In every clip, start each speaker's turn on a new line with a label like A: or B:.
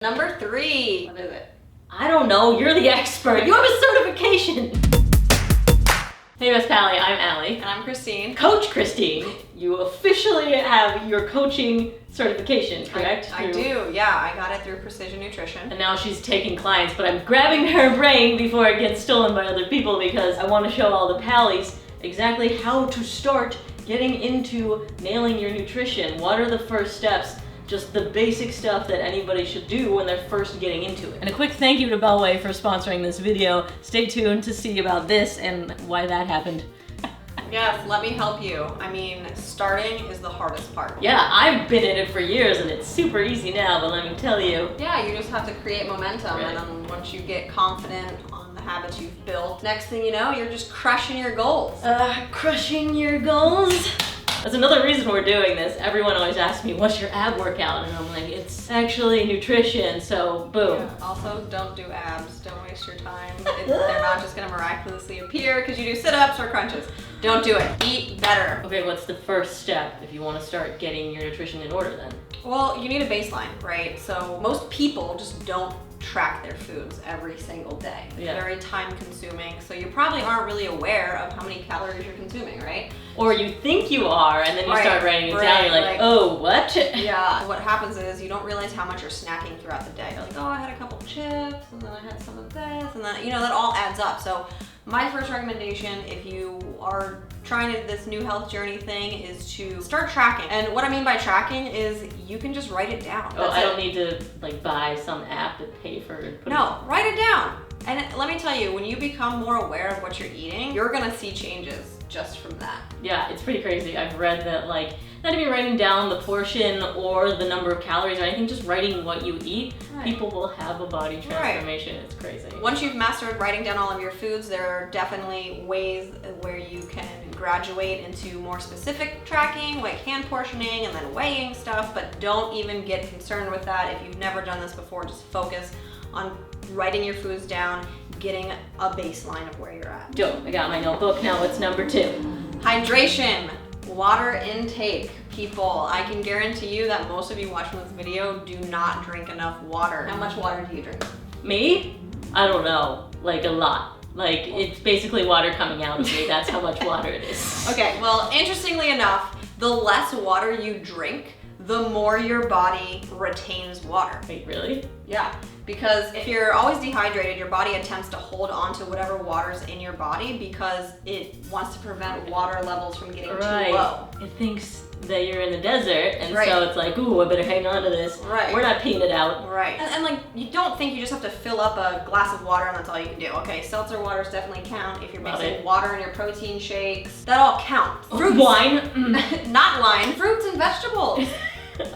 A: Number 3. What is it?
B: I don't know, you're the expert. You have a certification. Hey Miss Pally, I'm Allie.
A: And I'm Christine.
B: Coach Christine, you officially have your coaching certification, correct?
A: I do, yeah. I got it through Precision Nutrition.
B: And now she's taking clients, but I'm grabbing her brain before it gets stolen by other people because I want to show all the Pallies exactly how to start getting into nailing your nutrition. What are the first steps? Just the basic stuff that anybody should do when they're first getting into it. And a quick thank you to Bellway for sponsoring this video. Stay tuned to see about this and why that happened.
A: Yes, let me help you. I mean, starting is the hardest part.
B: Yeah, I've been in it for years and it's super easy now, but let me tell you.
A: Yeah, you just have to create momentum,
B: Right.
A: and then once you get confident on the habits you've built, next thing you know, you're just crushing your goals.
B: Crushing your goals. That's another reason we're doing this. Everyone always asks me, what's your ab workout? And I'm like, it's actually nutrition, so boom.
A: Yeah. Also, don't do abs. Don't waste your time. They're not just gonna miraculously appear because you do sit-ups or crunches. Don't do it. Eat better.
B: Okay, what's the first step if you want to start getting your nutrition in order then?
A: Well, you need a baseline, right? So most people just don't track their foods every single day. It's
B: Yeah.
A: very time consuming, so you probably aren't really aware of how many calories you're consuming, right?
B: Or you think you are, and then you
A: Right,
B: start writing it
A: right,
B: down, you're like, oh, what?
A: Yeah, what happens is you don't realize how much you're snacking throughout the day. You're like, oh, I had a couple chips, and then I had some of this, and then, that all adds up. So my first recommendation, if you are trying this new health journey thing, is to start tracking. And what I mean by tracking is you can just write it down.
B: Oh, I don't need to buy some app to pay for it.
A: No, write it down. And let me tell you, when you become more aware of what you're eating, you're gonna see changes just from that.
B: Yeah, it's pretty crazy. I've read that not even writing down the portion or the number of calories or anything, just writing what you eat,
A: Right.
B: people will have a body transformation. It's crazy.
A: Once you've mastered writing down all of your foods, there are definitely ways where you can graduate into more specific tracking, like hand portioning and then weighing stuff, but don't even get concerned with that. If you've never done this before, just focus on writing your foods down, getting a baseline of where you're at.
B: Dope, I got my notebook. Now what's number 2?
A: Hydration, water intake. People, I can guarantee you that most of you watching this video do not drink enough water. How much water do you drink?
B: Me? I don't know, a lot. It's basically water coming out of me. That's how much water it is.
A: Okay, well, interestingly enough, the less water you drink, the more your body retains water.
B: Wait, really?
A: Yeah, because if you're always dehydrated, your body attempts to hold on to whatever water's in your body because it wants to prevent water levels from getting too low.
B: It thinks that you're in the desert, and
A: Right.
B: so it's like, ooh, I better hang on to this.
A: Right.
B: We're not peeing it out.
A: Right. And you don't think you just have to fill up a glass of water and that's all you can do. Okay, seltzer waters definitely count. If you're
B: Got
A: mixing
B: it.
A: water in your protein shakes, that all counts. Fruits,
B: Wine?
A: not wine, fruits and vegetables.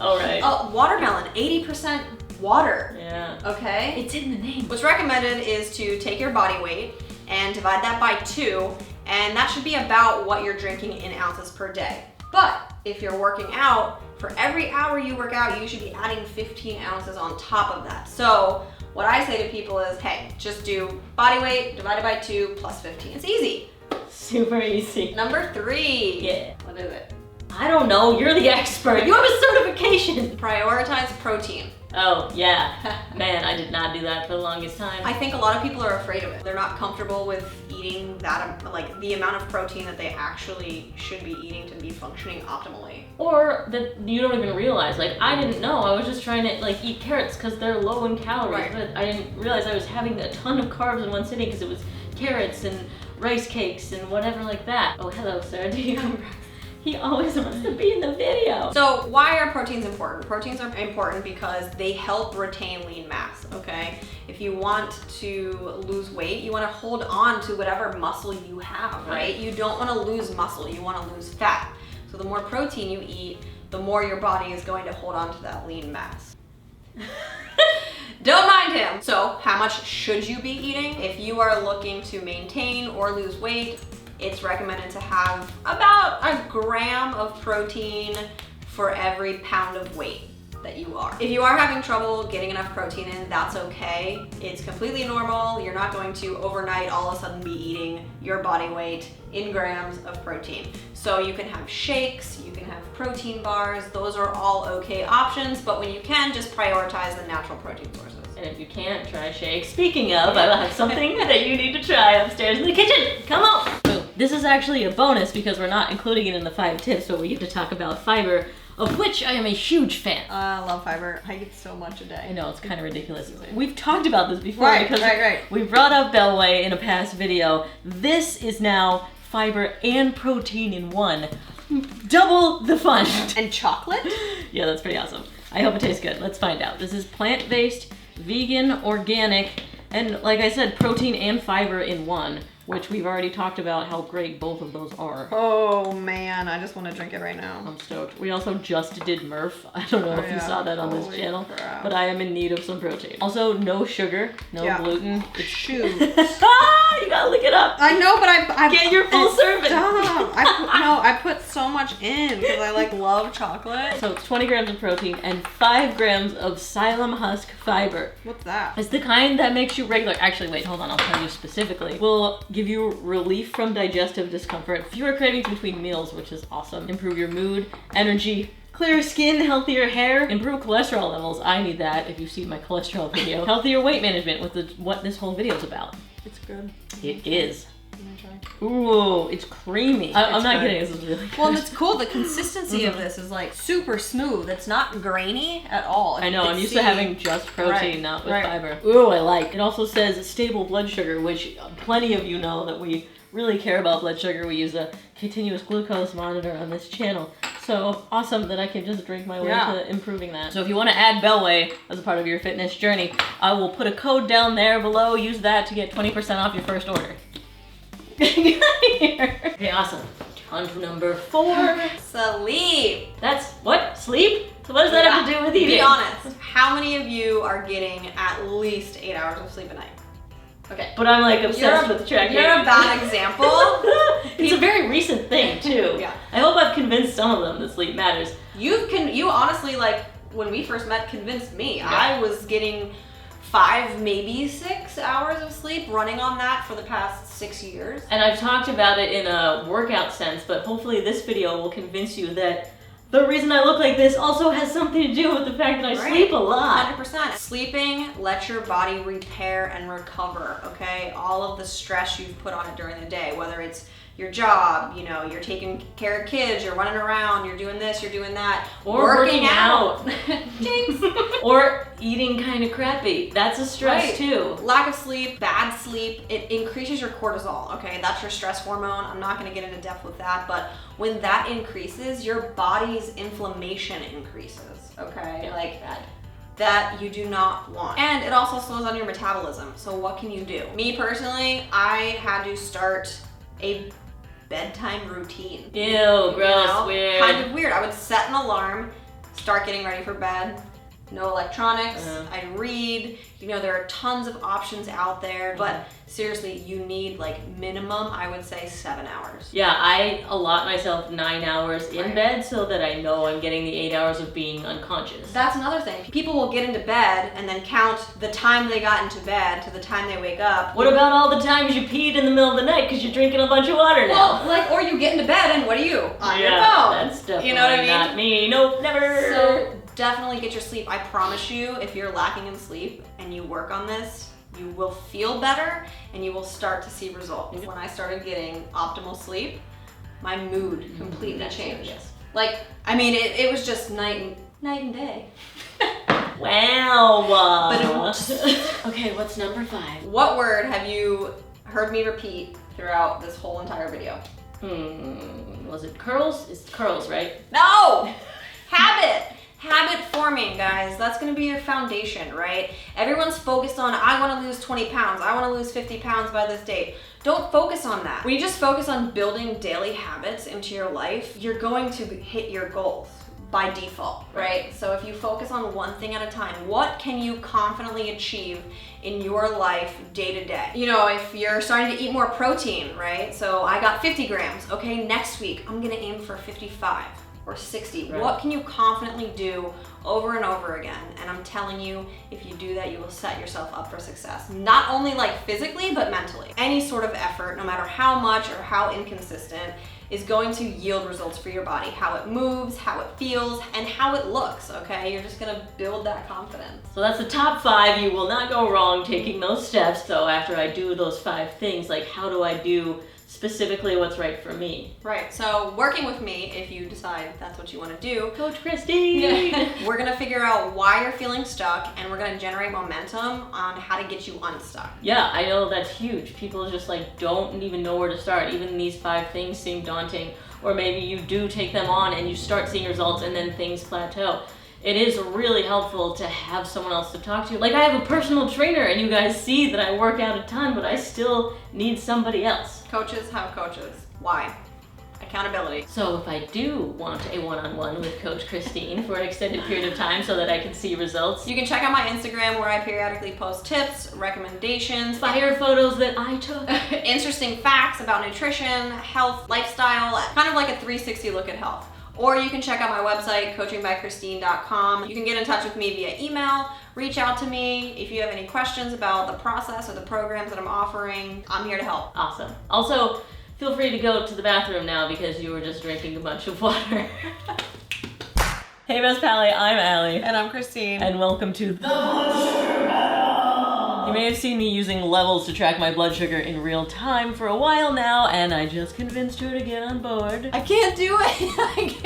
B: All right.
A: Watermelon, 80% water.
B: Yeah.
A: Okay?
B: It's in the name.
A: What's recommended is to take your body weight and divide that by 2, and that should be about what you're drinking in ounces per day. But if you're working out, for every hour you work out, you should be adding 15 ounces on top of that. So what I say to people is, hey, just do body weight divided by 2 plus 15. It's easy.
B: Super easy.
A: Number 3.
B: Yeah.
A: What is it?
B: I don't know, you're the expert. You have a certification.
A: Prioritize protein.
B: Oh, yeah. Man, I did not do that for the longest time.
A: I think a lot of people are afraid of it. They're not comfortable with eating that, the amount of protein that they actually should be eating to be functioning optimally.
B: Or that you don't even realize. I didn't know. I was just trying to eat carrots because they're low in calories.
A: Right.
B: But I didn't realize I was having a ton of carbs in one sitting because it was carrots and rice cakes and whatever like that. Oh, hello, sir. Do you... He always wants to be in the video.
A: So why are proteins important? Proteins are important because they help retain lean mass, okay? If you want to lose weight, you want to hold on to whatever muscle you have, right? You don't want to lose muscle, you want to lose fat. So the more protein you eat, the more your body is going to hold on to that lean mass. Don't mind him. So how much should you be eating? If you are looking to maintain or lose weight, it's recommended to have about 1 gram of protein for every pound of weight. that you are. If you are having trouble getting enough protein in, that's okay. It's completely normal. You're not going to overnight all of a sudden be eating your body weight in grams of protein. So you can have shakes, you can have protein bars, those are all okay options, but when you can, just prioritize the natural protein sources.
B: And if you can't, try shakes. Speaking of, I will have something that you need to try upstairs in the kitchen. Come on! Boom. This is actually a bonus because we're not including it in the 5 tips, but we get to talk about fiber, of which I am a huge fan.
A: I love fiber. I eat so much a day.
B: I know, it's kind of ridiculous. We've talked about this before because
A: right.
B: we brought up Bellway in a past video. This is now fiber and protein in one. Double the fun.
A: And chocolate?
B: Yeah, that's pretty awesome. I hope it tastes good. Let's find out. This is plant-based, vegan, organic, and like I said, protein and fiber in one, which we've already talked about how great both of those are.
A: Oh man, I just want to drink it right now.
B: I'm stoked. We also just did Murph. I don't know if you saw that on this channel, but I am in need of some protein. Also, no sugar, no gluten.
A: Shoot.
B: You gotta look it up.
A: I know, but I
B: get your full serving.
A: Stop. I put so much in because I love chocolate.
B: So it's 20 grams of protein and 5 grams of psyllium husk fiber.
A: What's that?
B: It's the kind that makes you regular. Actually, wait, hold on. I'll tell you specifically. Will give you relief from digestive discomfort, fewer cravings between meals, which is awesome. Improve your mood, energy, clearer skin, healthier hair, improve cholesterol levels. I need that if you've seen my cholesterol video. Healthier weight management, what this whole video is about.
A: It's good.
B: It is. Ooh, it's creamy. I'm not kidding, this is really good.
A: Well, and it's cool, the consistency of this is super smooth. It's not grainy at all.
B: I know, I'm used to having just protein, not with fiber. Ooh, I like. It also says stable blood sugar, which plenty of you know that we really care about blood sugar. We use a continuous glucose monitor on this channel. So awesome that I can just drink my way to improving that. So if you want to add Bellway as a part of your fitness journey, I will put a code down there below. Use that to get 20% off your first order. Okay, awesome. On to number 4.
A: Sleep.
B: That's what? Sleep? So what does that have to do with eating?
A: Be honest. How many of you are getting at least 8 hours of sleep a night? Okay.
B: But I'm obsessed with tracking.
A: You're a bad example.
B: It's a very recent thing too.
A: Yeah.
B: I hope I've convinced some of them that sleep matters.
A: You honestly, when we first met, convinced me. Yeah. I was getting 5, maybe 6 hours of sleep, running on that for the past 6 years.
B: And I've talked about it in a workout sense, but hopefully this video will convince you that the reason I look like this also has something to do with the fact that I sleep a lot.
A: 100%. Sleeping lets your body repair and recover, okay? All of the stress you've put on it during the day, whether it's your job, you're taking care of kids, you're running around, you're doing this, you're doing that.
B: Or working out. Jinx. Or eating kind of crappy. That's a stress too.
A: Lack of sleep, bad sleep, it increases your cortisol, okay? That's your stress hormone. I'm not gonna get into depth with that, but when that increases, your body's inflammation increases, okay?
B: Yeah,
A: that you do not want. And it also slows down your metabolism. So what can you do? Me personally, I had to start a bedtime routine.
B: Ew, gross, weird.
A: Kind of weird. I would set an alarm, start getting ready for bed, no electronics, I'd read. There are tons of options out there, but seriously, you need minimum, I would say 7 hours.
B: Yeah, I allot myself 9 hours in bed so that I know I'm getting the 8 hours of being unconscious.
A: That's another thing. People will get into bed and then count the time they got into bed to the time they wake up.
B: What about all the times you peed in the middle of the night because you're drinking a bunch of water now?
A: Well, or you get into bed and what are you? On your phone.
B: That's definitely
A: you know what I mean?
B: Not me. Nope, never.
A: So definitely get your sleep. I promise you, if you're lacking in sleep and you work on this, you will feel better and you will start to see results. When I started getting optimal sleep, my mood completely changed.
B: Yes.
A: It was just night and day.
B: Wow. Okay, what's number 5?
A: What word have you heard me repeat throughout this whole entire video?
B: Was it curls? It's curls, right?
A: No! Habit! Habit forming, guys. That's gonna be your foundation, right? Everyone's focused on, I wanna lose 20 pounds, I wanna lose 50 pounds by this date. Don't focus on that. When you just focus on building daily habits into your life, you're going to hit your goals by default, right? So if you focus on one thing at a time, what can you confidently achieve in your life day to day? If you're starting to eat more protein, right? So I got 50 grams, okay, next week I'm gonna aim for 55. or 60?
B: Right.
A: What can you confidently do over and over again? And I'm telling you, if you do that, you will set yourself up for success. Not only like physically, but mentally. Any sort of effort, no matter how much or how inconsistent, is going to yield results for your body. How it moves, how it feels, and how it looks, okay? You're just gonna build that confidence.
B: So that's the top 5. You will not go wrong taking those steps. So after I do those 5 things, like how do I do specifically what's right for me?
A: Right, so working with me, if you decide that's what you wanna do,
B: Coach Christine!
A: we're gonna figure out why you're feeling stuck, and we're gonna generate momentum on how to get you unstuck.
B: Yeah, I know that's huge. People just like don't even know where to start. Even these 5 things seem daunting, or maybe you do take them on and you start seeing results and then things plateau. It is really helpful to have someone else to talk to. Like I have a personal trainer and you guys see that I work out a ton, but I still need somebody else.
A: Coaches have coaches. Why? Accountability.
B: So if I do want a one-on-one with Coach Christine for an extended period of time so that I can see results,
A: You can check out my Instagram where I periodically post tips, recommendations,
B: fire photos that I took,
A: interesting facts about nutrition, health, lifestyle, kind of like a 360 look at health. Or you can check out my website, coachingbychristine.com. You can get in touch with me via email, reach out to me if you have any questions about the process or the programs that I'm offering. I'm here to help.
B: Awesome. Also, feel free to go to the bathroom now because you were just drinking a bunch of water. Hey Best Pally, I'm Allie.
A: And I'm Christine.
B: And welcome to the Blood Sugar Battle! You may have seen me using levels to track my blood sugar in real time for a while now, and I just convinced her to get on board.
A: I can't do it. I can't.